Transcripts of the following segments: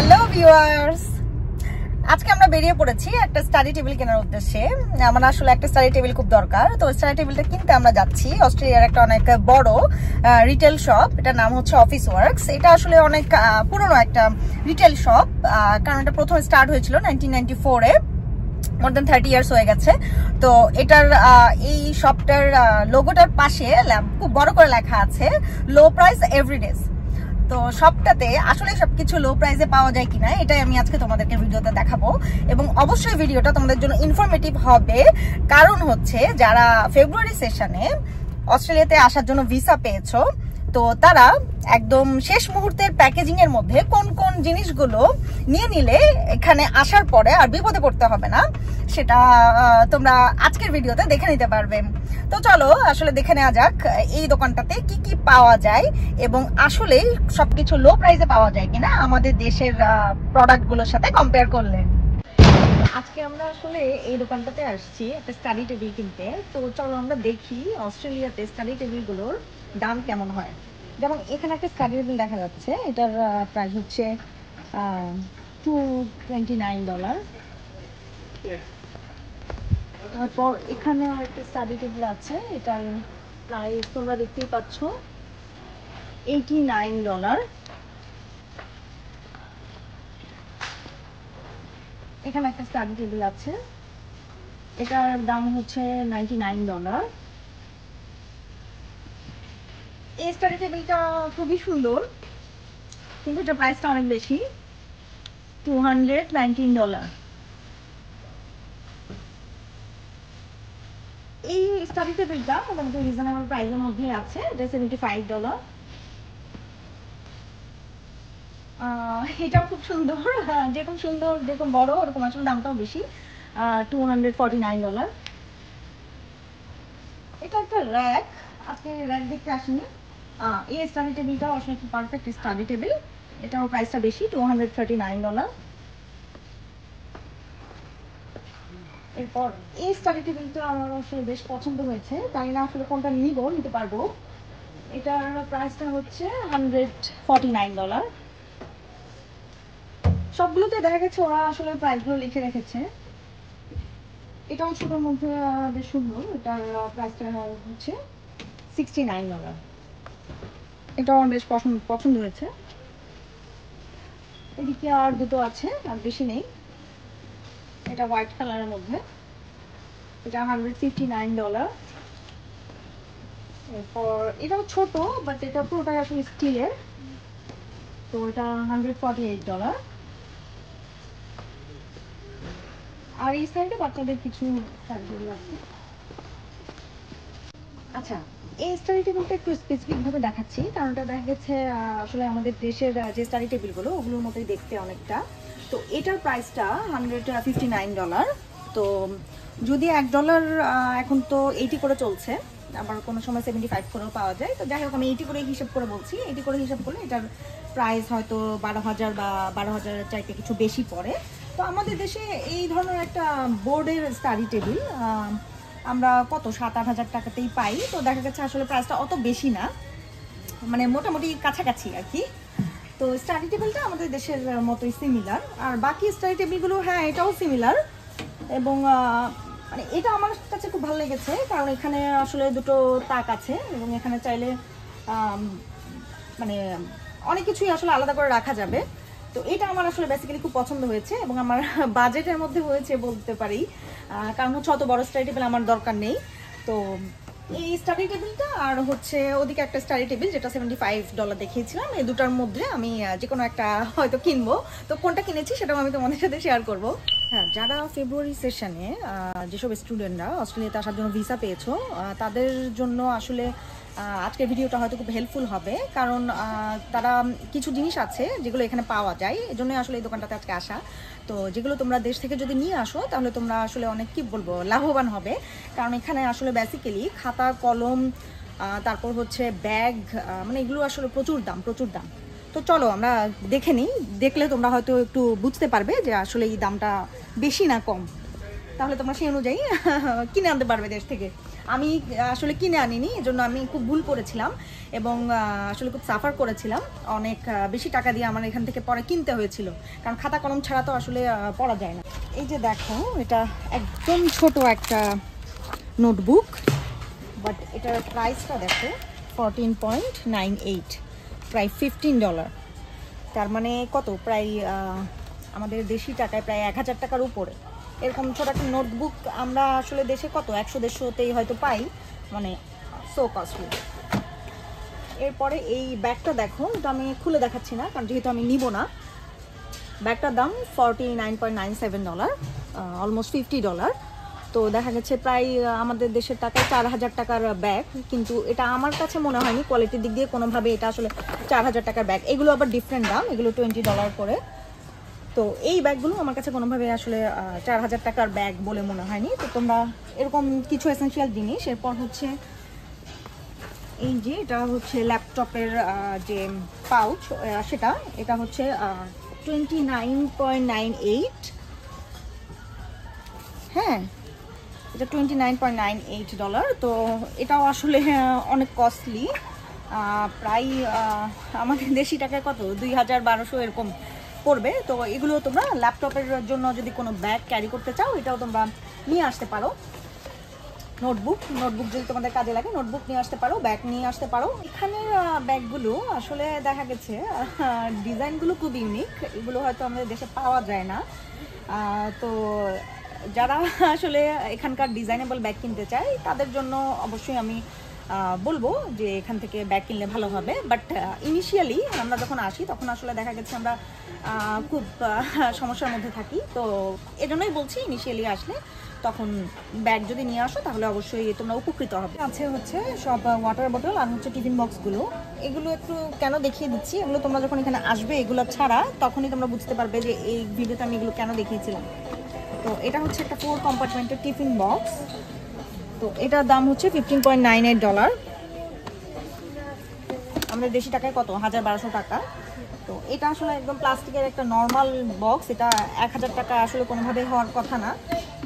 Hello viewers, আজকে আমরা বেরিয়ে পড়েছি একটা স্টাডি টেবিল কেনার উদ্দেশ্যে। আমার আসলে একটা স্টাডি টেবিল খুব দরকার, তো স্টাডি টেবিলটা কিনতে আমরা যাচ্ছি অস্ট্রেলিয়ার একটা অনেক বড় রিটেল শপ। এটার নাম হচ্ছে অফিস ওয়ার্কস। এটা আসলে অনেক পুরনো একটা রিটেল শপ, কারণ এটা প্রথম স্টার্ট হয়েছিল 1994-এ। মোর দেন 30 ইয়ার্স হয়ে গেছে। তো এটার এই শপটার লোগোটার পাশে খুব বড় করে লেখা আছে লো প্রাইস এভরিডেজ। তো সবটাতে আসলে সবকিছু লো প্রাইসে পাওয়া যায় কিনা এটাই আমি আজকে তোমাদেরকে ভিডিওতে দেখাবো, এবং অবশ্যই ভিডিওটা তোমাদের জন্য ইনফরমেটিভ হবে। কারণ হচ্ছে যারা ফেব্রুয়ারি সেশনে অস্ট্রেলিয়াতে আসার জন্য ভিসা পেয়েছো, তো তারা একদম শেষ মুহূর্তের প্যাকেজিং এর মধ্যে কোন কোন জিনিসগুলো নিয়ে নিলে এখানে আসার পরে আর বিপদে পড়তে হবে না, সেটা তোমরা আজকের ভিডিওতে দেখে নিতে পারবে। তো চলো আসলে দেখে নেওয়া যাক এই দোকানটাতে কি কি পাওয়া যায় এবং আসলে সবকিছু লো প্রাইসে পাওয়া যায় কিনা আমাদের দেশের প্রোডাক্টগুলোর সাথে কম্পেয়ার করলে। আজকে আমরা আসলে এই দোকানটাতে আসছি একটা স্টাডি টেবিল কিনতে। তো চলো আমরা দেখি অস্ট্রেলিয়াতে স্টাডি টেবিলগুলোর দাম কেমন হয়। যেমন এখানে একটা স্টাডি টেবিল দেখা যাচ্ছে, এটার প্রাইস হচ্ছে $229। তারপর এখানে একটা স্টাডি টেবিল আছে, এটার প্রাইস তোমরা দেখতেই পাচ্ছ $89। এখানে একটা স্টাডি টেবিল আছে, এটার দাম হচ্ছে $99। এই স্টাডি টেবিলটা খুবই সুন্দর, কিন্তু এটার প্রাইসটা অনেক বেশি, $219। এই স্টাডি টেবিলটা মোটামুটি রিজনেবল প্রাইসের মধ্যে আছে, এটা $75। এটাও খুব সুন্দর, যেরকম সুন্দর যেরকম বড় ওরকম আসলে দামটাও বেশি, $249। এটা একটা র্যাক, আজকে র্যাক দেখতে আসেনি। এই স্টাডি টেবিলটা আসলে একটা পারফেক্ট স্টাডি টেবিল, এটাও প্রাইসটা বেশি, $239। এরপর এই স্টাডি টেবিলটা আমার আসলে বেশ পছন্দ হয়েছে, জানি না আসলে কোনটা নিতে পারবো। এটার প্রাইসটা হচ্ছে $149। সবগুলোতে দেখা গেছে ওরা আসলে প্রাইসগুলো লিখে রেখেছে। এটাও ছোটোর মধ্যে বেশ সুন্দর, এটার প্রাইসটা হচ্ছে $69। এটাও আমার বেশ পছন্দ হয়েছে। এদিকে আর দুটো আছে, আর বেশি নেই। এটা হোয়াইট কালারের মধ্যে, এটা $159। এরপর এটাও ছোট, বাট এটা পুরোটাই আসলে স্টিলের, তো এটা $148। আর এই সাইডে বাচ্চাদের কিছু শাড়িগুলো আছে। আচ্ছা, এই স্টাডি টেবিলটা একটু স্পেসিফিক ভাবে দেখাচ্ছি, কারণ এটা দেখা গেছে আসলে আমাদের দেশের যে স্টাডি টেবিলগুলো ওগুলোর মতোই দেখতে অনেকটা। তো এটার প্রাইসটা $159। তো যদি $1 এখন তো 80 করে চলছে, আবার কোনো সময় 75 করেও পাওয়া যায়। তো যাই হোক আমি 80 করে হিসাব করে বলছি, 80 করে হিসাব করলে এটার প্রাইস হয়তো 12,000 বা 12,000-এর চাইতে কিছু বেশি পড়ে। তো আমাদের দেশে এই ধরনের একটা বোর্ডের স্টাডি টেবিল আমরা কত 7-8 হাজার টাকাতেই পাই। তো দেখা গেছে আসলে প্রাইসটা অত বেশি না, মানে মোটামুটি কাছাকাছি আর কি। তো স্টাডি টেবিলটা আমাদের দেশের মতোই সিমিলার, আর বাকি স্টাডি টেবিলগুলো হ্যাঁ এটাও সিমিলার। এবং মানে এটা আমার কাছে খুব ভালো লেগেছে, কারণ এখানে আসলে দুটো তাক আছে এবং এখানে চাইলে মানে অনেক কিছুই আসলে আলাদা করে রাখা যাবে। তো এটা আমার আসলে বেসিক্যালি খুব পছন্দ হয়েছে এবং আমার বাজেটের মধ্যে হয়েছে বলতে পারি, কারণ হচ্ছে অত বড় স্টাডি টেবিল আমার দরকার নেই। তো এই স্টাডি টেবিলটা আর হচ্ছে ওদিকে একটা স্টাডি টেবিল যেটা $75 দেখিয়েছিলাম, এই দুটার মধ্যে আমি যে কোনো একটা হয়তো কিনবো। তো কোনটা কিনেছি সেটাও আমি তোমাদের সাথে শেয়ার করবো। হ্যাঁ, যারা ফেব্রুয়ারি সেশনে যেসব স্টুডেন্টরা অস্ট্রেলিয়াতে আসার জন্য ভিসা পেয়েছো, তাদের জন্য আসলে আজকের ভিডিওটা হয়তো খুব হেল্পফুল হবে, কারণ তারা কিছু জিনিস আছে যেগুলো এখানে পাওয়া যায়, এজন্য আসলে এই দোকানটাতে আজকে আসা। তো যেগুলো তোমরা দেশ থেকে যদি নিয়ে আসো তাহলে তোমরা আসলে অনেক কি বলবো লাভবান হবে, কারণ এখানে আসলে বেসিক্যালি খাতা কলম, তারপর হচ্ছে ব্যাগ, মানে এগুলো আসলে প্রচুর দাম। তো চলো আমরা দেখে নিই, দেখলে তোমরা হয়তো একটু বুঝতে পারবে যে আসলে এই দামটা বেশি না কম, তাহলে তোমরা সেই অনুযায়ী কিনে আনতে পারবে দেশ থেকে। আমি আসলে কিনে আনিনি, এজন্য আমি খুব ভুল করেছিলাম এবং আসলে খুব সাফার করেছিলাম। অনেক বেশি টাকা দিয়ে আমার এখান থেকে পরে কিনতে হয়েছিল, কারণ খাতা কলম ছাড়া তো আসলে পড়া যায় না। এই যে দেখো, এটা একদম ছোট একটা নোটবুক, বাট এটার প্রাইসটা দেখো 14.98, প্রায় $15। তার মানে কত, প্রায় আমাদের দেশি টাকায় প্রায় 1000 টাকার উপরে। এরকম ছোট একটা নোটবুক আমরা আসলে দেশে কত 100-150তেই হয়তো পাই, মানে সো কস্টলি। এরপরে এই ব্যাগটা দেখো, এটা আমি খুলে দেখাচ্ছি না কারণ যেহেতু আমি নিব না। ব্যাগটার দাম $49.97, অলমোস্ট $50। তো দেখা গেছে প্রায় আমাদের দেশের টাকায় 4000 টাকার ব্যাগ, কিন্তু এটা আমার কাছে মনে হয়নি কোয়ালিটির দিক দিয়ে কোনোভাবে এটা আসলে 4000 টাকার ব্যাগ। এগুলো আবার ডিফারেন্ট দাম, এগুলো $20 করে। তো এই ব্যাগগুলো আমার কাছে কোনোভাবে আসলে 4000 টাকার ব্যাগ বলে মনে হয়নি। তো তোমরা এরকম কিছু এসেনশিয়াল জিনিস। এরপর হচ্ছে এই যে এটা হচ্ছে ল্যাপটপের যে পাউচ, সেটা এটা হচ্ছে $29.98। হ্যাঁ, এটা $29.98। তো এটাও আসলে অনেক কস্টলি, প্রায় আমাদের দেশি টাকায় কত 2000-1200 এরকম পড়বে। তো এগুলো তোমরা ল্যাপটপের জন্য যদি কোনো ব্যাগ ক্যারি করতে চাও, এটাও তোমরা নিয়ে আসতে পারো। নোটবুক যদি তোমাদের কাজে লাগে, নোটবুক নিয়ে আসতে পারো, ব্যাগ নিয়ে আসতে পারো। এখানের ব্যাগগুলো আসলে দেখা গেছে ডিজাইনগুলো খুব ইউনিক, এগুলো হয়তো আমাদের দেশে পাওয়া যায় না। তো যারা আসলে এখানকার ডিজাইনেবল ব্যাগ কিনতে চায় তাদের জন্য অবশ্যই আমি বলবো যে এখান থেকে ব্যাগ কিনলে ভালো হবে। বাট ইনিশিয়ালি আমরা যখন আসি তখন আসলে দেখা গেছে আমরা খুব সমস্যার মধ্যে থাকি। তো এজন্যই বলছি ইনিশিয়ালি আসলে তখন ব্যাগ যদি নিয়ে আসো তাহলে অবশ্যই তোমরা উপকৃত হবে। আছে হচ্ছে সব ওয়াটার বোতল আর হচ্ছে টিফিন বক্সগুলো। এগুলো একটু কেন দেখিয়ে দিচ্ছি, এগুলো তোমরা যখন এখানে আসবে এগুলো ছাড়া তখনই তোমরা বুঝতে পারবে যে এই ভিডিওতে আমি এগুলো কেন দেখিয়েছিলাম। তো এটা হচ্ছে একটা 4 কম্পার্টমেন্টের টিফিন বক্স। তো এটার দাম হচ্ছে $15.98। আমাদের দেশি টাকায় কত 1000-1200 টাকা। তো এটা আসলে একদম প্লাস্টিকের একটা নর্মাল বক্স, এটা 1000 টাকা আসলে কোনোভাবেই হওয়ার কথা না।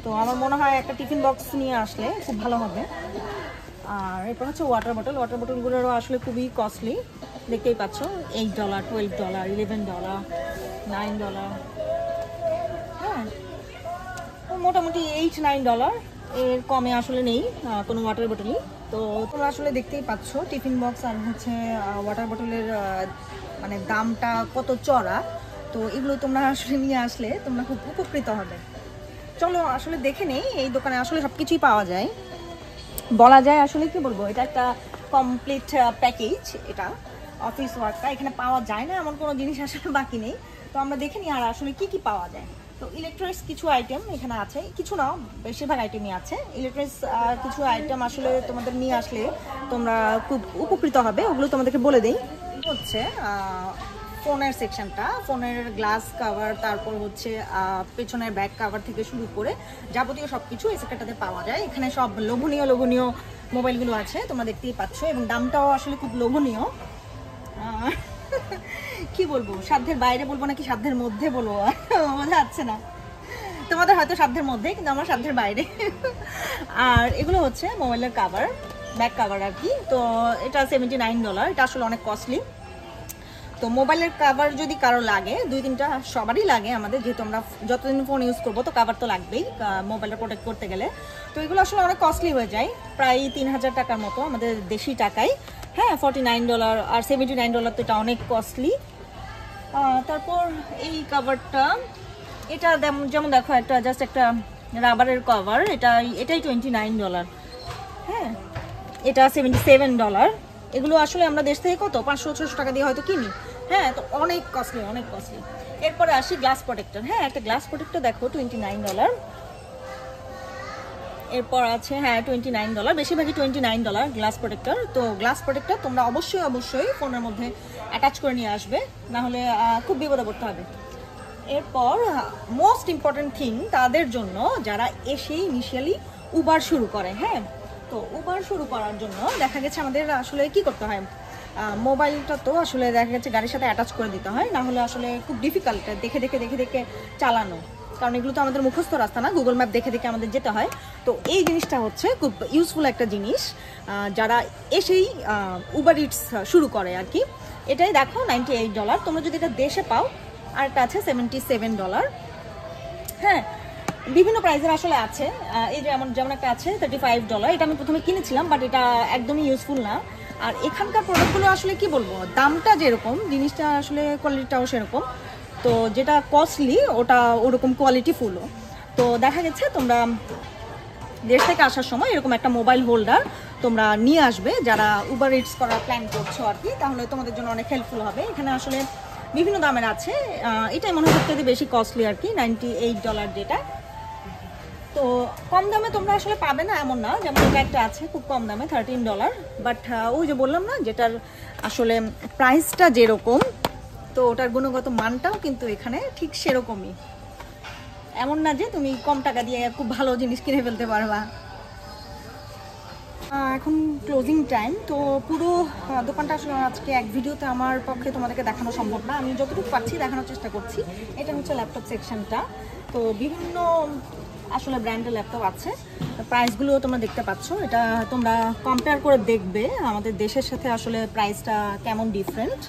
তো আমার মনে হয় একটা টিফিন বক্স নিয়ে আসলে খুব ভালো হবে। আর এরপর হচ্ছে ওয়াটার বোতলগুলোরও আসলে খুবই কস্টলি, দেখতেই পাচ্ছ $8, $12, $11, $9। হ্যাঁ, মোটামুটি $8-9 এর কমে আসলে নেই কোনো ওয়াটার বোতলই। তো তোমরা আসলে দেখতেই পাচ্ছ টিফিন বক্স আর হচ্ছে ওয়াটার বোতলের মানে দামটা কত চড়া। তো এগুলো তোমরা আসলে নিয়ে আসলে তোমরা খুব উপকৃত হবে। চলো আসলে দেখে নেই, এই দোকানে আসলে সব কিছুই পাওয়া যায়, বলা যায় আসলে কি বলবো, এটা একটা কমপ্লিট প্যাকেজ। এটা অফিস ওয়ার্কটা এখানে পাওয়া যায় না এমন কোনো জিনিস আসলে বাকি নেই। তো আমরা দেখে নিই আর আসলে কি কি পাওয়া যায়। তো ইলেকট্রনিক্স কিছু আইটেম এখানে আছে, কিছু না বেশিরভাগ আইটেমই আছে। ইলেকট্রনিক্স কিছু আইটেম আসলে তোমাদের নিয়ে আসলে তোমরা খুব উপকৃত হবে, ওগুলো তোমাদেরকে বলে দেই। হচ্ছে ফোনের সেকশনটা, ফোনের গ্লাস কাভার, তারপর হচ্ছে পেছনের ব্যাক কাভার থেকে শুরু করে যাবতীয় সব কিছু এই সেক্টরটাতে পাওয়া যায়। এখানে সব লোভনীয় মোবাইলগুলো আছে, তোমরা দেখতেই পাচ্ছ, এবং দামটাও আসলে খুব লোভনীয়। কি বলবো, সাধ্যের বাইরে বলবো নাকি সাধ্যের মধ্যে বলবো বোঝা যাচ্ছে না, তোমাদের হয়তো সাধ্যের মধ্যে, কিন্তু আমার সাধ্যের বাইরে। আর এগুলো হচ্ছে মোবাইলের কাভার, ব্যাক কাভার আর কি। তো এটা $79, এটা আসলে অনেক কস্টলি। তো মোবাইলের কাভার যদি কারো লাগে, 2-3টা সবারই লাগে আমাদের, যেহেতু আমরা যতদিন ফোন ইউজ করবো তো কাভার তো লাগবেই মোবাইলটা প্রোটেক্ট করতে গেলে। তো এগুলো আসলে অনেক কস্টলি হয়ে যায়, প্রায় 3000 টাকার মতো আমাদের দেশি টাকায়। হ্যাঁ, $49 আর $79 তো এটা অনেক কস্টলি। তারপর এই কাভারটা, এটা যেমন দেখো একটা জাস্ট একটা রাবারের কভার, এটাই $29। হ্যাঁ, এটা $77। এগুলো আসলে আমরা দেশ থেকে কত 500-600 টাকা দিয়ে হয়তো কিনি। হ্যাঁ, তো অনেক কস্টলি। এরপরে আসি গ্লাস প্রোটেক্টর। হ্যাঁ, একটা গ্লাস প্রোটেক্টর দেখো $29। এরপর আছে হ্যাঁ $29, বেশিরভাগই $29 গ্লাস প্রোটেক্টর। তো গ্লাস প্রোটেক্টর তোমরা অবশ্যই ফোনের মধ্যে অ্যাটাচ করে নিয়ে আসবে, না হলে খুব বিপদে পড়তে হবে। এরপর মোস্ট ইম্পর্টেন্ট থিং তাদের জন্য যারা এসে ইনিশিয়ালি উবার শুরু করে। হ্যাঁ, তো উবার শুরু করার জন্য দেখা গেছে আমাদের আসলে কি করতে হয়, মোবাইলটা তো আসলে দেখা গেছে গাড়ির সাথে অ্যাটাচ করে দিতে হয়, না হলে আসলে খুব ডিফিকাল্ট দেখে চালানো। কারণ এগুলো তো আমাদের মুখস্থ রাস্তা না, গুগল ম্যাপ দেখে দেখে আমাদের যেতে হয়। তো এই জিনিসটা হচ্ছে খুব ইউজফুল একটা জিনিস যারা এসেই উবার ইটস শুরু করে আর কি। এটাই দেখো $98। তোমরা যদি এটা দেশে পাও, আর একটা আছে $77। হ্যাঁ, বিভিন্ন প্রাইসের আসলে আছে। এই যেমন একটা আছে $35। এটা আমি প্রথমে কিনেছিলাম, বাট এটা একদমই ইউজফুল না। আর এখানকার প্রোডাক্টগুলো আসলে কি বলবো, দামটা যেরকম, জিনিসটা আসলে কোয়ালিটিটাও সেরকম। তো যেটা কস্টলি ওটা ওরকম কোয়ালিটিফুলও। তো দেখা গেছে তোমরা দেশ থেকে আসার সময় এরকম একটা মোবাইল হোল্ডার তোমরা নিয়ে আসবে, যারা উবার ইটস করার প্ল্যান করছো আর কি, তাহলে তোমাদের জন্য অনেক হেল্পফুল হবে। এখানে আসলে বিভিন্ন দামের আছে, এটাই মনে হয় সবথেকে বেশি কস্টলি আর কি, $98 যেটা। তো কম দামে তোমরা আসলে পাবে না এমন না, যেমন এটা একটা আছে খুব কম দামে $13, বাট ওই যে বললাম না, যেটার আসলে প্রাইসটা যেরকম, তো ওটার গুণগত মানটাও কিন্তু এখানে ঠিক সেরকমই। এমন না যে তুমি কম টাকা দিয়ে খুব ভালো জিনিস কিনে ফেলতে পারবা। এখন ক্লোজিং টাইম, তো পুরো দোকানটা আসলে আজকে এক ভিডিওতে আমার পক্ষে তোমাদেরকে দেখানো সম্ভব না, আমি যতটুকু পাচ্ছি দেখানোর চেষ্টা করছি। এটা হচ্ছে ল্যাপটপ সেকশনটা। তো বিভিন্ন আসলে ব্র্যান্ডের ল্যাপটপ আছে, প্রাইসগুলো তোমরা দেখতে পাচ্ছ। এটা তোমরা কম্পেয়ার করে দেখবে আমাদের দেশের সাথে আসলে প্রাইসটা কেমন ডিফারেন্ট।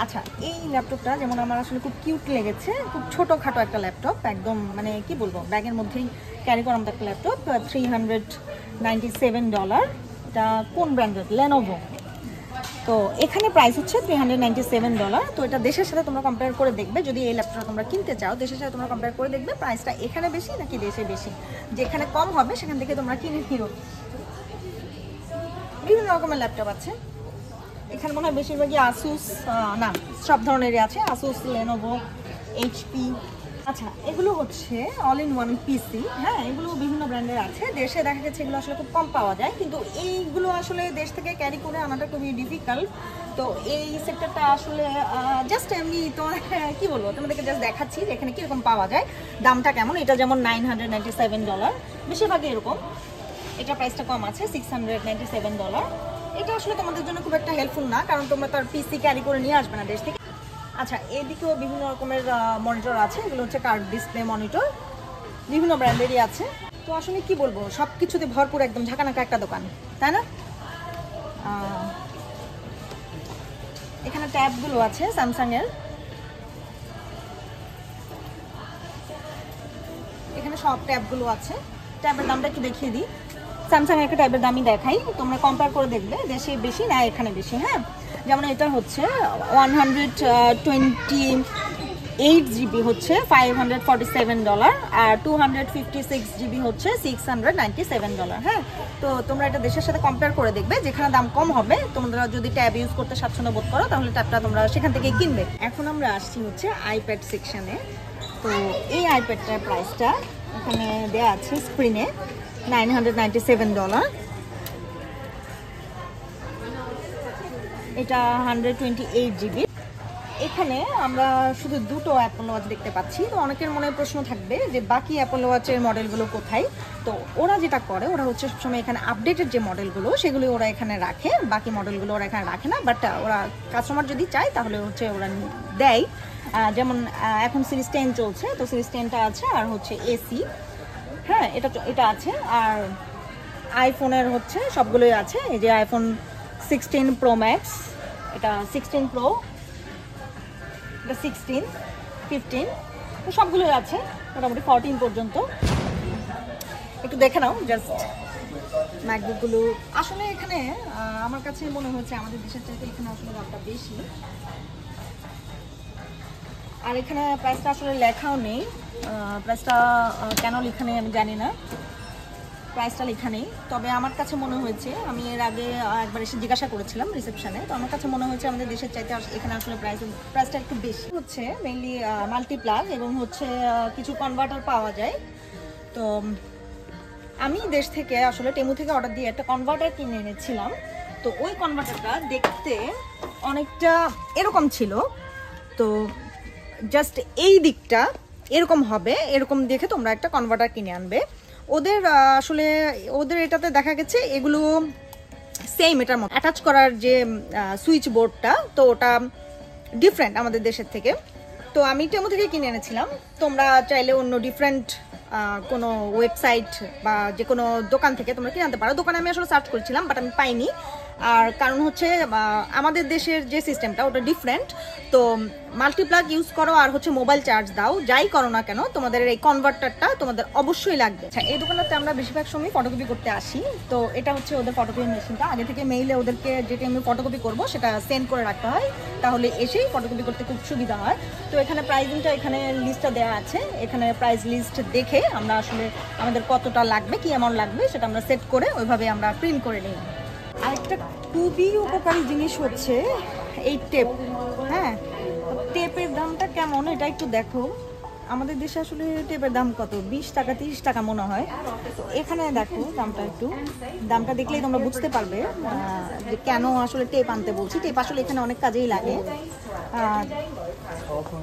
আচ্ছা, এই ল্যাপটপটা যেমন আমার আসলে খুব কিউট লেগেছে, খুব ছোটোখাটো একটা ল্যাপটপ, একদম মানে কি বলবো, ব্যাগের মধ্যেই ক্যারি করার মতো একটা ল্যাপটপ। $397। এটা কোন ব্র্যান্ডের? লেনোভো। তো এখানে প্রাইস হচ্ছে $397। তো এটা দেশের সাথে তোমরা কম্পেয়ার করে দেখবে, যদি এই ল্যাপটপটা তোমরা কিনতে চাও দেশের সাথে তোমরা কম্পেয়ার করে দেখবে প্রাইসটা এখানে বেশি নাকি দেশে বেশি। যেখানে কম হবে সেখান থেকে তোমরা কিনে নিও। বিভিন্ন রকমের ল্যাপটপ আছে এখানে, মনে হয় বেশিরভাগই আসুস, না সব ধরনেরই আছে, আসুস, লেনোভো, এইচপি। আচ্ছা, এগুলো হচ্ছে অল ইন ওয়ান পিসি। হ্যাঁ, এগুলো বিভিন্ন ব্র্যান্ডের আছে, দেশে দেখা গেছে এগুলো আসলে খুব কম পাওয়া যায়, কিন্তু এইগুলো আসলে দেশ থেকে ক্যারি করে আনাটা খুবই ডিফিকাল্ট। তো এই সেক্টরটা আসলে জাস্ট এমনি তোমার কি বলবো, তোমাদেরকে জাস্ট দেখাচ্ছি যে এখানে কীরকম পাওয়া যায়, দামটা কেমন। এটা যেমন $997, বেশিরভাগই এরকম। এটা প্রাইসটা কম আছে, $697। এটা আসলে তোমাদের জন্য খুব একটা হেল্পফুল না, কারণ তোমরা তো আর পিসি ক্যারি করে নিয়ে আসবে না দেশ থেকে। আচ্ছা, এদিকেও বিভিন্ন রকমের মনিটর আছে, এগুলো হচ্ছে কার্ভ ডিসপ্লে মনিটর, বিভিন্ন ব্র্যান্ডেরই আছে। তো আসলে কি বলবো, সব কিছুতে ভরপুর একদম ঝাঁকানাকা একটা দোকান, তাই না? এখানে ট্যাবগুলো আছে স্যামসাংয়ের, এখানে সব ট্যাবগুলো আছে। ট্যাবের দামটা একটু দেখিয়ে দিই। স্যামসাং একটা ট্যাবের দামই দেখাই, তোমরা কম্পেয়ার করে দেখবে দেশে বেশি না এখানে বেশি। হ্যাঁ, যেমন এটা হচ্ছে 128GB হচ্ছে $547, আর 256GB হচ্ছে $697। হ্যাঁ, তো তোমরা এটা দেশের সাথে কম্পেয়ার করে দেখবে, যেখানে দাম কম হবে, তোমরা যদি ট্যাব ইউজ করতে স্বাচ্ছন্দ্য বোধ করো তাহলে ট্যাবটা তোমরা সেখান থেকে কিনবে। এখন আমরা আসছি হচ্ছে আইপ্যাড সেকশনে। তো এই আইপ্যাডটার প্রাইসটা এখানে দেওয়া আছে স্ক্রিনে, $997। এটা 128GB। এখানে আমরা শুধু দুটো অ্যাপল ওয়াচ দেখতে পাচ্ছি। তো অনেকের মনে প্রশ্ন থাকবে যে বাকি অ্যাপল ওয়াচের মডেলগুলো কোথায়। তো ওরা যেটা করে, ওরা হচ্ছে সবসময় এখানে আপডেটেড যে মডেলগুলো সেগুলো ওরা এখানে রাখে, বাকি মডেলগুলো ওরা এখানে রাখে না। বাট ওরা কাস্টমার যদি চায় তাহলে হচ্ছে ওরা দেয়। যেমন এখন সিরিজ 10 চলছে, তো সিরিজ 10টা আছে, আর হচ্ছে এসি। হ্যাঁ, এটা আছে। আর আইফোনের হচ্ছে সবগুলোই আছে, এই যে আইফোন 16 Pro Max, এটা 16 Pro, এটা 16, 15, তো সবগুলোই আছে মোটামুটি 14 পর্যন্ত। একটু দেখে নাও জাস্ট ম্যাকবুকগুলো। আসলে এখানে আমার কাছে মনে হচ্ছে আমাদের দেশের চাইতে এখানে আসলে দামটা বেশি। আর এখানে প্রাইসটা আসলে লেখাও নেই, প্রাইসটা কেন লেখা নেই আমি জানি না, প্রাইসটা লেখা নেই। তবে আমার কাছে মনে হয়েছে, আমি এর আগে একবার এসে জিজ্ঞাসা করেছিলাম রিসেপশনে, তো আমার কাছে মনে হয়েছে আমাদের দেশের চাইতে এখানে আসলে প্রাইসটা একটু বেশি হচ্ছে। মেইনলি মাল্টিপ্লাগ এবং হচ্ছে কিছু কনভার্টার পাওয়া যায়। তো আমি দেশ থেকে আসলে টেমু থেকে অর্ডার দিয়ে একটা কনভার্টার কিনে এনেছিলাম। তো ওই কনভার্টারটা দেখতে অনেকটা এরকম ছিল। তো জাস্ট এই দিকটা এরকম হবে, এরকম দেখে তোমরা একটা কনভার্টার কিনে আনবে। ওদের আসলে এটাতে দেখা গেছে এগুলো সেম এটার মতো অ্যাটাচ করার যে সুইচ বোর্ডটা, তো ওটা ডিফারেন্ট আমাদের দেশের থেকে। তো আমি টেমু থেকে কিনে এনেছিলাম। তোমরা চাইলে অন্য ডিফারেন্ট কোনো ওয়েবসাইট বা যে কোনো দোকান থেকে তোমরা কিনে আনতে পারো। দোকানে আমি আসলে সার্চ করেছিলাম, বাট আমি পাইনি। আর কারণ হচ্ছে আমাদের দেশের যে সিস্টেমটা ওটা ডিফারেন্ট। তো মাল্টিপ্লাগ ইউজ করো আর হচ্ছে মোবাইল চার্জ দাও, যাই করো না কেন তোমাদের এই কনভার্টারটা তোমাদের অবশ্যই লাগবে। আচ্ছা, এই দোকানটাতে আমরা বেশিরভাগ সময় ফটোকপি করতে আসি। তো এটা হচ্ছে ওদের ফটোকপি মেশিনটা। আগে থেকে মেইলে ওদেরকে যেটা আমি ফটোকপি করবো সেটা সেন্ড করে রাখতে হয়, তাহলে এসেই ফটোকপি করতে খুব সুবিধা হয়। তো এখানে প্রাইসিংটা, এখানে লিস্টটা দেওয়া আছে। এখানে প্রাইস লিস্ট দেখে আমরা আসলে আমাদের কতটা লাগবে, কি অ্যামাউন্ট লাগবে সেটা আমরা সেট করে ওইভাবে আমরা প্রিন্ট করে নিই। আরেকটা খুবই উপকারী জিনিস হচ্ছে এই টেপ। হ্যাঁ, টেপের দামটা কেমন এটা একটু দেখো। আমাদের দেশে আসলে টেপের দাম কত, 20 টাকা 30 টাকা মনে হয়। তো এখানে দেখো দামটা, একটু দামটা দেখলেই তোমরা বুঝতে পারবে যে কেন আসলে টেপ আনতে বলছি। টেপ আসলে এখানে অনেক কাজেই লাগে।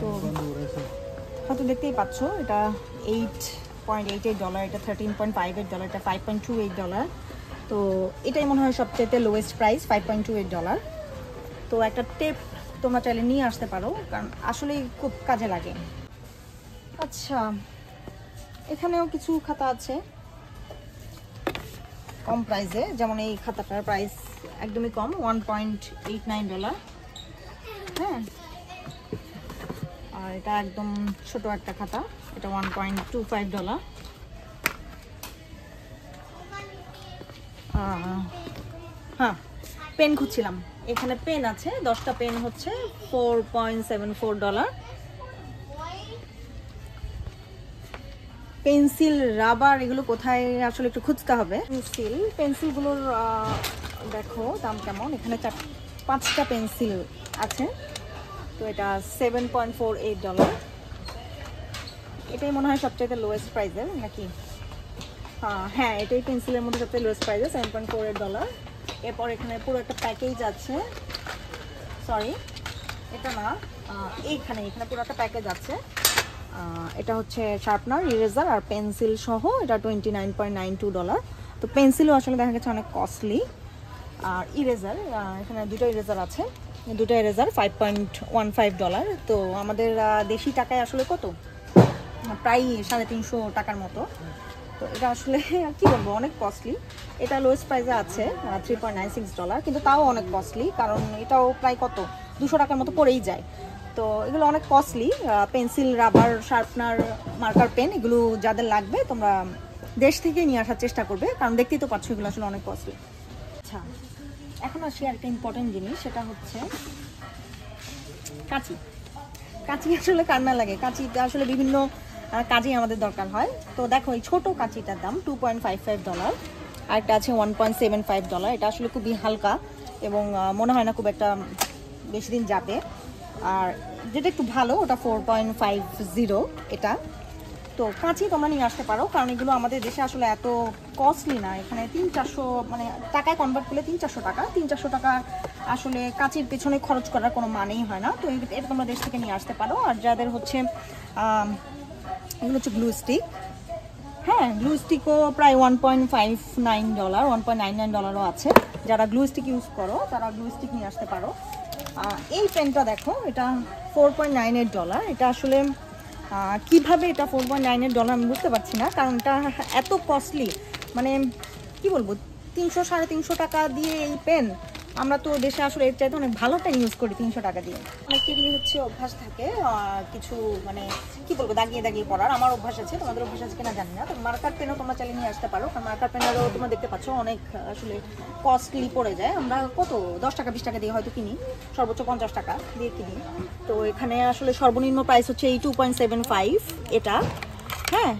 তো হয়তো দেখতেই পাচ্ছ, এটা $8.88, এটা $13.58, এটা $5.28। তো এটাই মনে হয় সবচেয়ে লোয়েস্ট প্রাইস, $5.28। তো একটা টেপ তোমরা চাইলে নিয়ে আসতে পারো, কারণ আসলেই খুব কাজে লাগে। আচ্ছা, এখানেও কিছু খাতা আছে কম প্রাইসে, যেমন এই খাতাটার প্রাইস একদমই কম, $1.89। হ্যাঁ, আর এটা একদম ছোট একটা খাতা, এটা $1.25। হ্যাঁ, পেন খুঁজছিলাম। এখানে পেন আছে, 10টা পেন হচ্ছে $4.74। পেন্সিল, রাবার এগুলো কোথায় আসলে একটু খুঁজতে হবে। পেন্সিলগুলোর দেখো দাম কেমন। এখানে 5টা পেন্সিল আছে। তো এটা $7.48। এটাই মনে হয় সবচেয়ে লোয়েস্ট প্রাইসের নাকি? হ্যাঁ, এটাই পেন্সিলের মধ্যে সবচেয়ে লোয়েস্ট প্রাইসে, $7.48। এরপর এখানে পুরো একটা প্যাকেজ আছে। সরি, এটা না, এখানে পুরো একটা প্যাকেজ আছে। এটা হচ্ছে শার্পনার, ইরেজার আর পেন্সিল সহ, এটা $29.92। তো পেন্সিলও আসলে দেখা গেছে অনেক কস্টলি। আর ইরেজার, এখানে 2টা ইরেজার আছে, 2টা ইরেজার $5.15। তো আমাদের দেশি টাকায় আসলে কত, প্রায় 350 টাকার মতো। তো এটা আসলে কি বলবো, অনেক কস্টলি। এটা লোয়েস্ট প্রাইসে আছে $3.96, কিন্তু তাও অনেক কস্টলি, কারণ এটাও প্রায় কত 200 টাকার মতো পড়েই যায়। তো এগুলো অনেক costly. Pencil, rubber, sharpener, marker pen এগুলো যাদের লাগবে তোমরা দেশ থেকে নিয়ে আসার চেষ্টা করবে, কারণ দেখতেই তো পাচ্ছ এগুলো আসলে অনেক কস্টলি। আচ্ছা, এখন আসি একটা ইম্পর্টেন্ট জিনিস, সেটা হচ্ছে কাঁচি। কাঁচি আসলে কার না লাগে, কাঁচি আসলে বিভিন্ন কাজেই আমাদের দরকার হয়। তো দেখো এই ছোট কাঁচিটার দাম $2.55, আর একটা আছে $1.75। এটা আসলে খুবই হালকা এবং মনে হয় না খুব একটা বেশি দিন যাবে। আর যেটা একটু ভালো ওটা $4.50 এটা। তো কাঁচি তোমরা নিয়ে আসতে পারো, কারণ এগুলো আমাদের দেশে আসলে এত কস্টলি না। এখানে 300-400 মানে টাকায় কনভার্ট করলে 300-400 টাকা। 300-400 টাকা আসলে কাঁচির পেছনে খরচ করার কোনো মানেই হয় না। তো এটা তোমরা দেশ থেকে নিয়ে আসতে পারো। আর যাদের হচ্ছে এগুলো হচ্ছে গ্লু স্টিক। হ্যাঁ, গ্লু স্টিকও প্রায় $1.59, $1.99ও আছে। যারা গ্লু স্টিক ইউজ করো তারা গ্লু স্টিক নিয়ে আসতে পারো। এই পেনটা দেখো, এটা $4.98। এটা আসলে কিভাবে এটা $4.98 আমি বুঝতে পারছি না, কারণ এটা এত কস্টলি। মানে কি বলবো, 300-350 টাকা দিয়ে এই পেন, আমরা তো দেশে আসলে এর চাইতে অনেক ভালো পেন ইউজ করি 300 টাকা দিয়ে। অনেকেরই হচ্ছে অভ্যাস থাকে কিছু মানে কি বলবো দাগিয়ে দাগিয়ে পড়ার। আমার অভ্যাস আছে, তোমাদের অভ্যাস আছে কিনা জানি না। তো মার্কার পেনও তোমরা চালিয়ে নিয়ে আসতে পারো, কারণ মার্কার পেনেরও তোমরা দেখতে পাচ্ছ অনেক আসলে কস্টলি পড়ে যায়। আমরা কত 10 টাকা 20 টাকা দিয়ে হয়তো কিনি, সর্বোচ্চ 50 টাকা দিয়ে কিনি। তো এখানে আসলে সর্বনিম্ন প্রাইস হচ্ছে এই 2.75 এটা। হ্যাঁ,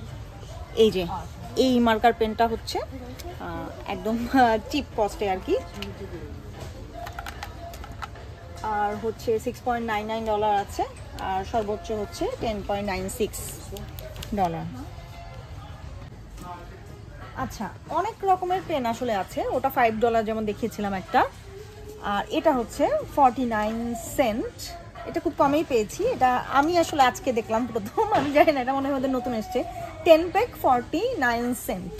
এই যে এই মার্কার পেনটা হচ্ছে একদম চিপ কস্টে আর কি। আর হচ্ছে $6.99 আছে, আর সর্বোচ্চ হচ্ছে $10.96। আচ্ছা, অনেক রকমের পেন আসলে আছে। ওটা $5 যেমন দেখিয়েছিলাম একটা, আর এটা হচ্ছে 49 সেন্ট। এটা খুব কমেই পেয়েছি, এটা আমি আসলে আজকে দেখলাম প্রথম, আমি জানি না, এটা মনে হয় নতুন এসছে। 10 প্যাক 49 সেন্ট।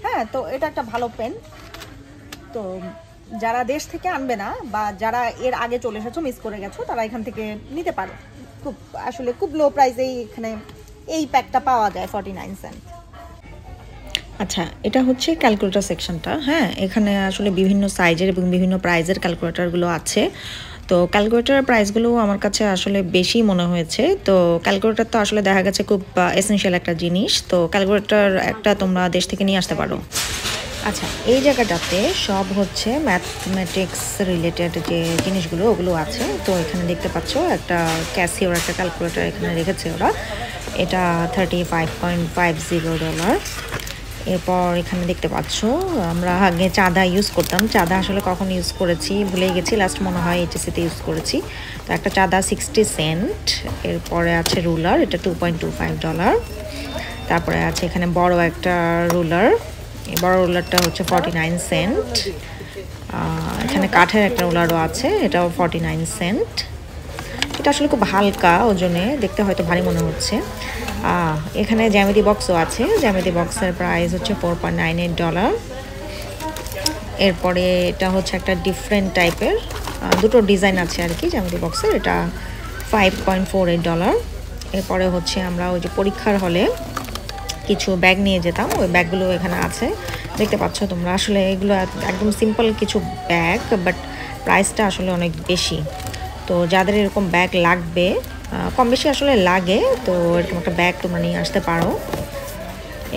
হ্যাঁ, তো এটা একটা ভালো পেন। তো যারা দেশ থেকে আনবে না বা যারা এর আগে চলে এসেছো মিস করে গেছো তারা এখান থেকে নিতে পারো। খুব আসলে খুব লো প্রাইসেই এখানে এই প্যাকটা পাওয়া যায় 49 সেন্ট। আচ্ছা, এটা হচ্ছে ক্যালকুলেটর সেকশনটা। হ্যাঁ, এখানে আসলে বিভিন্ন সাইজের এবং বিভিন্ন প্রাইজের ক্যালকুলেটরগুলো আছে। তো ক্যালকুলেটরের প্রাইসগুলো আমার কাছে আসলে বেশি মনে হয়েছে। তো ক্যালকুলেটর তো আসলে দেখা গেছে খুব এসেনশিয়াল একটা জিনিস। তো ক্যালকুলেটর একটা তোমরা দেশ থেকে নিয়ে আসতে পারো। আচ্ছা, এই জায়গাটাতে সব হচ্ছে ম্যাথমেটিক্স রিলেটেড যে জিনিসগুলো ওগুলো আছে। তো এখানে দেখতে পাচ্ছ একটা ক্যাসিওর একটা ক্যালকুলেটর এখানে রেখেছে ওরা। এটা $35.50। এরপর এখানে দেখতে পাচ্ছ আমরা আগে চাঁদা ইউজ করতাম। চাঁদা আসলে কখন ইউজ করেছি ভুলে গেছি, লাস্ট মনে হয় এইচএসিতে ইউজ করেছি। তো একটা চাঁদা 60 সেন্ট। এরপরে আছে রুলার, এটা $2.25। তারপরে আছে এখানে বড় একটা রুলার, এই বড় রুলারটা হচ্ছে 49 সেন্ট। এখানে কাঠের একটা রুলারও আছে, এটাও 49 সেন্ট। এটা আসলে খুব হালকা ওজনে, দেখতে হয়তো ভারী মনে হচ্ছে। এখানে জ্যামিতি বক্সও আছে, জ্যামিতি বক্সের প্রাইস হচ্ছে $4.98। এরপরে এটা হচ্ছে একটা ডিফারেন্ট টাইপের, দুটো ডিজাইন আছে আর কি জ্যামিতি বক্সের, এটা $5.48। এরপরে হচ্ছে আমরা ওই যে পরীক্ষার হলে কিছু ব্যাগ নিয়ে যেতাম, ওই ব্যাগগুলো এখানে আছে, দেখতে পাচ্ছ তোমরা। আসলে এগুলো একদম সিম্পল কিছু ব্যাগ, বাট প্রাইসটা আসলে অনেক বেশি। তো যাদের এরকম ব্যাগ লাগবে, কম বেশি আসলে লাগে, তো এরকম একটা ব্যাগ তোমরা নিয়ে আসতে পারো।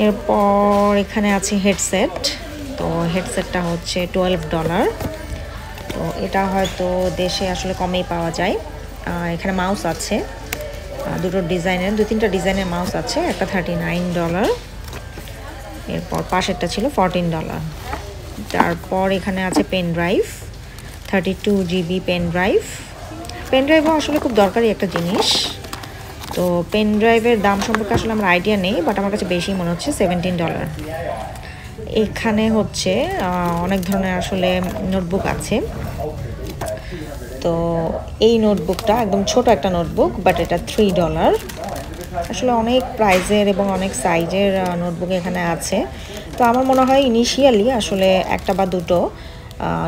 এরপর এখানে আছে হেডসেট। তো হেডসেটটা হচ্ছে $12। তো এটা হয়তো দেশে আসলে কমেই পাওয়া যায়। এখানে মাউস আছে, দুটো ডিজাইনের, 2-3টা ডিজাইনের মাউস আছে, একটা $39। এরপর পাশেরটা ছিল $14। তারপর এখানে আছে pen drive, 32 GB pen drive. Pen ড্রাইভও আসলে খুব দরকারি একটা জিনিস। তো পেন ড্রাইভের দাম সম্পর্কে আসলে আমার আইডিয়া নেই, বাট আমার কাছে বেশি মনে হচ্ছে, $17। এখানে হচ্ছে অনেক ধরনের আসলে নোটবুক আছে। তো এই নোটবুকটা একদম ছোট একটা নোটবুক, বাট এটা $3। আসলে অনেক প্রাইজের এবং অনেক সাইজের নোটবুক এখানে আছে। তো আমার মনে হয় ইনিশিয়ালি আসলে একটা বা দুটো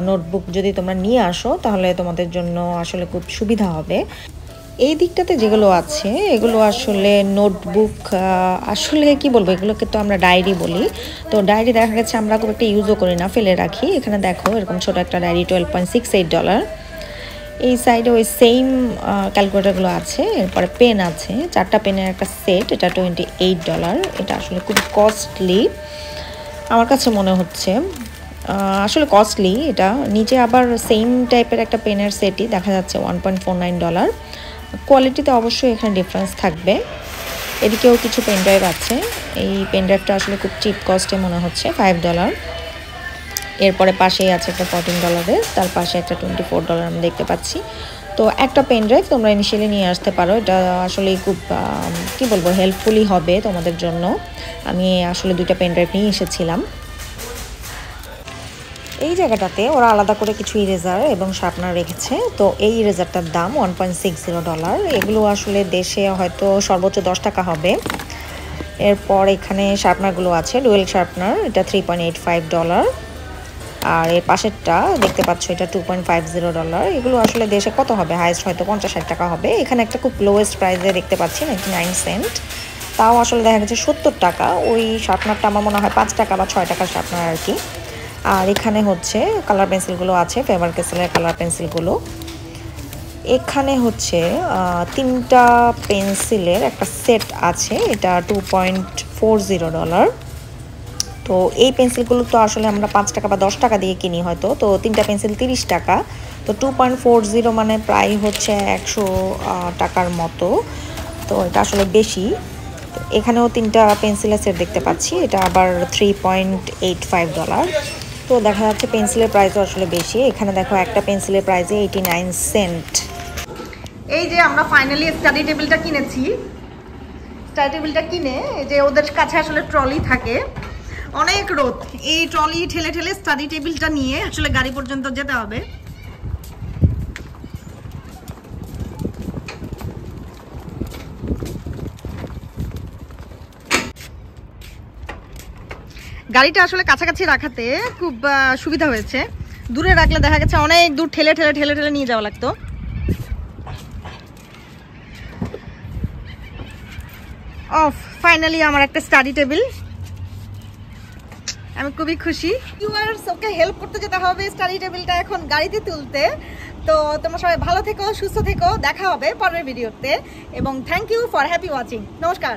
নোটবুক যদি তোমরা নিয়ে আসো তাহলে তোমাদের জন্য আসলে খুব সুবিধা হবে। এই দিকটাতে যেগুলো আছে এগুলো আসলে নোটবুক, আসলে কি বলবো, এগুলোকে তো আমরা ডায়েরি বলি। তো ডায়েরি দেখা গেছে আমরা খুব একটা ইউজও করি না, ফেলে রাখি। এখানে দেখো এরকম ছোট একটা ডায়েরি, $12.68। এই সাইডে ওই সেম ক্যালকুলেটরগুলো আছে। এরপরে পেন আছে, 4টা পেনের একটা সেট, এটা $28। এটা আসলে খুব কস্টলি আমার কাছে মনে হচ্ছে, আসলে কস্টলি এটা। নিচে আবার সেম টাইপের একটা পেনের সেটই দেখা যাচ্ছে $1.49। কোয়ালিটিতে অবশ্যই এখানে ডিফারেন্স থাকবে। এদিকেও কিছু পেন ড্রাইভ আছে, এই পেন ড্রাইভটা আসলে খুব চিপ কস্টে মনে হচ্ছে, $5। এরপরে পাশেই আছে একটা $14, তার পাশে একটা $24 আমি দেখতে পাচ্ছি। তো একটা পেন ড্রাইভ তোমরা ইনিশিয়ালি নিয়ে আসতে পারো, এটা আসলে খুব কি বলবো হেল্পফুলই হবে তোমাদের জন্য। আমি আসলে 2টা পেন ড্রাইভ নিয়ে এসেছিলাম। এই জায়গাটাতে ওরা আলাদা করে কিছু ইরেজার এবং শার্পনার রেখেছে। তো এই ইরেজারটার দাম $1.60। এগুলো আসলে দেশে হয়তো সর্বোচ্চ $10 হবে। এরপর এখানে শার্পনারগুলো আছে, ডুয়েল শার্পনার, এটা $3.85। আর এর পাশেরটা দেখতে পাচ্ছ এটা $2.50। এগুলো আসলে দেশে কত হবে, হাইস্ট হয়তো $50-60 হবে। এখানে একটা খুব লোয়েস্ট প্রাইসে দেখতে পাচ্ছি 99 সেন্ট, তাও আসলে দেখা গেছে $70। ওই শার্পনারটা আমার মনে হয় $5 বা $6 শার্পনার আর কি। আর এখানে হচ্ছে কালার পেন্সিলগুলো আছে, ফেভার ক্যাসেলের কালার পেন্সিলগুলো। এখানে হচ্ছে 3টা পেন্সিলের একটা সেট আছে, এটা $2.40। তো এই পেন্সিলগুলো তো আসলে আমরা $5 বা $10 দিয়ে কিনি হয়তো, তো 3টা পেন্সিল $30। তো 2.40 মানে প্রায় হচ্ছে $100 মতো। তো এটা আসলে বেশি। এখানেও 3টা পেন্সিলের সেট দেখতে পাচ্ছি, এটা আবার $3.85। তো দেখা যাচ্ছে পেন্সিলের প্রাইসও আসলে বেশি। এখানে দেখো একটা পেন্সিলের প্রাইসে 89 সেন্ট। এই যে আমরা ফাইনালি স্টাডি টেবিলটা কিনেছি। স্টাডি টেবিলটা কিনে যে ওদের কাছে আসলে ট্রলি থাকে, অনেক রোদ, এই ট্রলি ঠেলে ঠেলে স্টাডি টেবিলটা নিয়ে আসলে গাড়ি পর্যন্ত যেতে হবে। গাড়িটা আসলে কাছাকাছি রাখাতে খুব সুবিধা হয়েছে। দূরে রাখলে দেখা গেছে অনেক দূর ঠেলে ঠেলে ঠেলে ঠেলে নিয়ে যাওয়া লাগতো। ফাইনালি আমার একটা স্টাডি টেবিল, আমি খুবই খুশি। ভিউয়ার্স, ওকে হেল্প করতে যেতে হবে স্টাডি টেবিলটা এখন গাড়িতে তুলতে। তো তোমরা সবাই ভালো থেকো, সুস্থ থেকো, দেখা হবে পরের ভিডিওতে, এবং thank you for happy watching. নমস্কার।